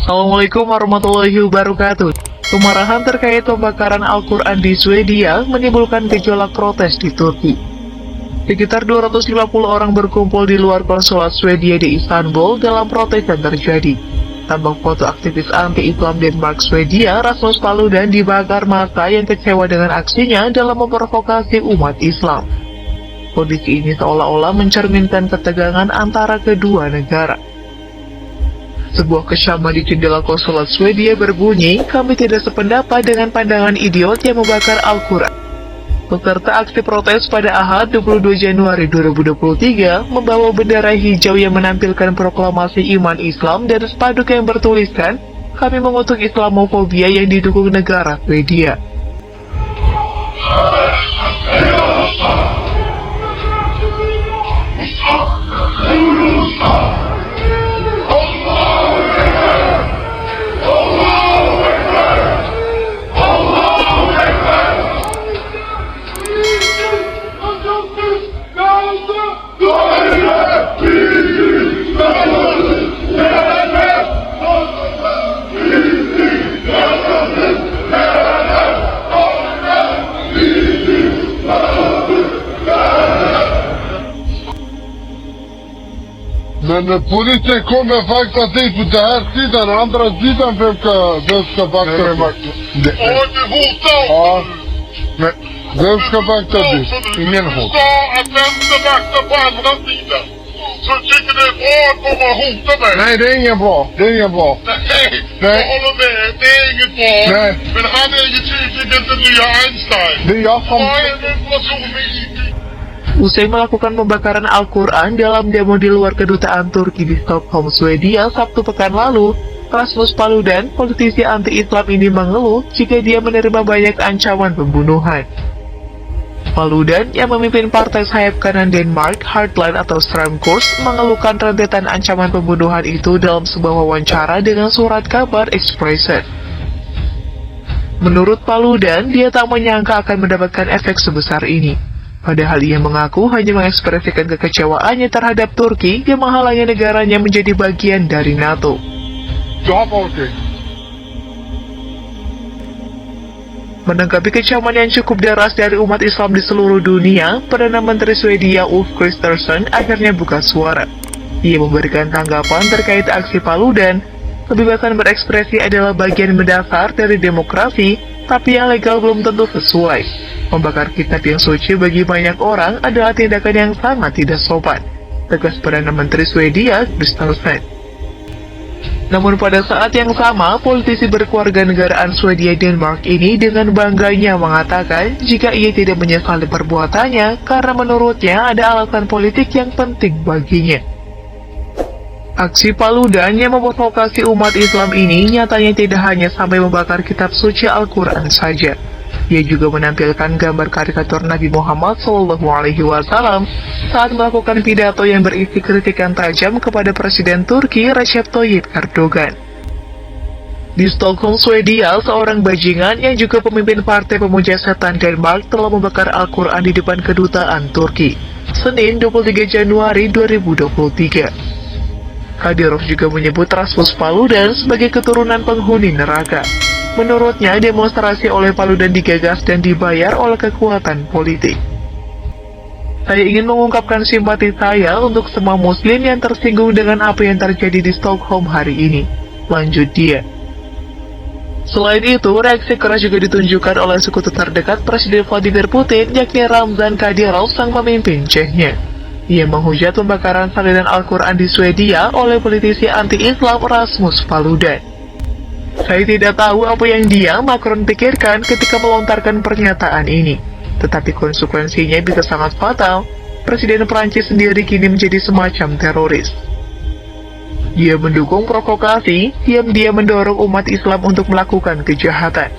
Assalamualaikum warahmatullahi wabarakatuh. Kemarahan terkait pembakaran Al-Quran di Swedia menimbulkan gejolak protes di Turki. Sekitar 250 orang berkumpul di luar konsulat Swedia di Istanbul dalam protes yang terjadi. Tampak foto aktivis anti-Islam Denmark Swedia, Rasmus Paludan, dibakar massa yang kecewa dengan aksinya dalam memprovokasi umat Islam. Kondisi ini seolah-olah mencerminkan ketegangan antara kedua negara. Sebuah kecaman di jendela konsulat Swedia berbunyi, "Kami tidak sependapat dengan pandangan idiot yang membakar Al-Quran." Peserta aksi protes pada Ahad 22 Januari 2023 membawa bendera hijau yang menampilkan proklamasi iman Islam dan spanduk yang bertuliskan, "Kami mengutuk Islamofobia yang didukung negara Swedia." Men polisen kommer faktiskt dit på den här sidan, andra sidan vem ska vakta dit? Ja, du hotar Ja, oss nu. men vem ska vakta dit? Ingen Du hot. sa att vem ska vakta på andra sidan. Så tycker du det är bra att komma och hota mig? Nej, det är ingen bra. Det är ingen bra. Nej, Nej. jag håller med. Det är inget bra. Nej. Men han är ju tydligen den nya Einstein. Det är jag som... Vad är det en person med IQ? Usai melakukan pembakaran Al-Quran dalam demo di luar kedutaan Turki di Stockholm, Swedia, Sabtu pekan lalu, Rasmus Paludan, politisi anti-Islam ini mengeluh jika dia menerima banyak ancaman pembunuhan. Paludan, yang memimpin partai sayap kanan Denmark, Heartland atau Stramkurs, mengeluhkan rentetan ancaman pembunuhan itu dalam sebuah wawancara dengan surat kabar Expressen. Menurut Paludan, dia tak menyangka akan mendapatkan efek sebesar ini. Padahal ia mengaku hanya mengekspresikan kekecewaannya terhadap Turki yang menghalangi negaranya menjadi bagian dari NATO. Jag har varit det. Menanggapi kecaman yang cukup deras dari umat Islam di seluruh dunia, Perdana Menteri Swedia Ulf Kristersson akhirnya buka suara. Ia memberikan tanggapan terkait aksi Paludan. Kebebasan berekspresi adalah bagian mendasar dari demokrasi, tapi yang legal belum tentu sesuai. Membakar kitab yang suci bagi banyak orang adalah tindakan yang sangat tidak sopan, tegas Perdana Menteri Swedia Kristersson. Namun pada saat yang sama, politisi berkeluarga negaraan Swedia Denmark ini dengan bangganya mengatakan jika ia tidak menyesali perbuatannya karena menurutnya ada alasan politik yang penting baginya. Aksi Paludan yang memprovokasi umat Islam ini nyatanya tidak hanya sampai membakar kitab suci Al-Quran saja. Ia juga menampilkan gambar karikatur Nabi Muhammad SAW saat melakukan pidato yang berisi kritikan tajam kepada Presiden Turki Recep Tayyip Erdogan. Di Stockholm, Swedia, seorang bajingan yang juga pemimpin Partai Pemuja Setan Denmark telah membakar Al-Quran di depan kedutaan Turki, Senin 23 Januari 2023. Kadyrov juga menyebut Rasmus Paludan sebagai keturunan penghuni neraka. Menurutnya, demonstrasi oleh Paludan digagas dan dibayar oleh kekuatan politik. "Saya ingin mengungkapkan simpati saya untuk semua muslim yang tersinggung dengan apa yang terjadi di Stockholm hari ini," lanjut dia. Selain itu, reaksi keras juga ditunjukkan oleh sekutu terdekat Presiden Vladimir Putin, yakni Ramzan Kadyrov, sang pemimpin Chechnya. Ia menghujat pembakaran salinan Al-Quran di Swedia oleh politisi anti-Islam Rasmus Paludan. "Saya tidak tahu apa yang dia, Macron, pikirkan ketika melontarkan pernyataan ini. Tetapi konsekuensinya bisa sangat fatal. Presiden Prancis sendiri kini menjadi semacam teroris." Dia mendukung provokasi, diam-diam mendorong umat Islam untuk melakukan kejahatan.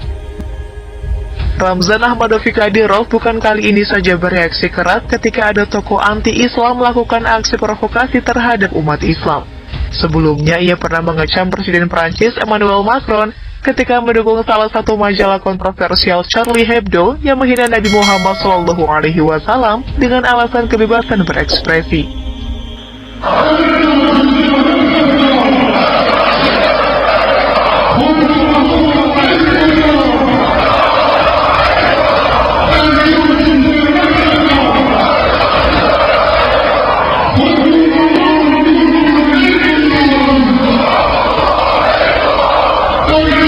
Ramzan Ahmadovich Kadyrov bukan kali ini saja bereaksi keras ketika ada tokoh anti-Islam melakukan aksi provokasi terhadap umat Islam. Sebelumnya, ia pernah mengecam Presiden Prancis Emmanuel Macron ketika mendukung salah satu majalah kontroversial Charlie Hebdo yang menghina Nabi Muhammad SAW dengan alasan kebebasan berekspresi. Don't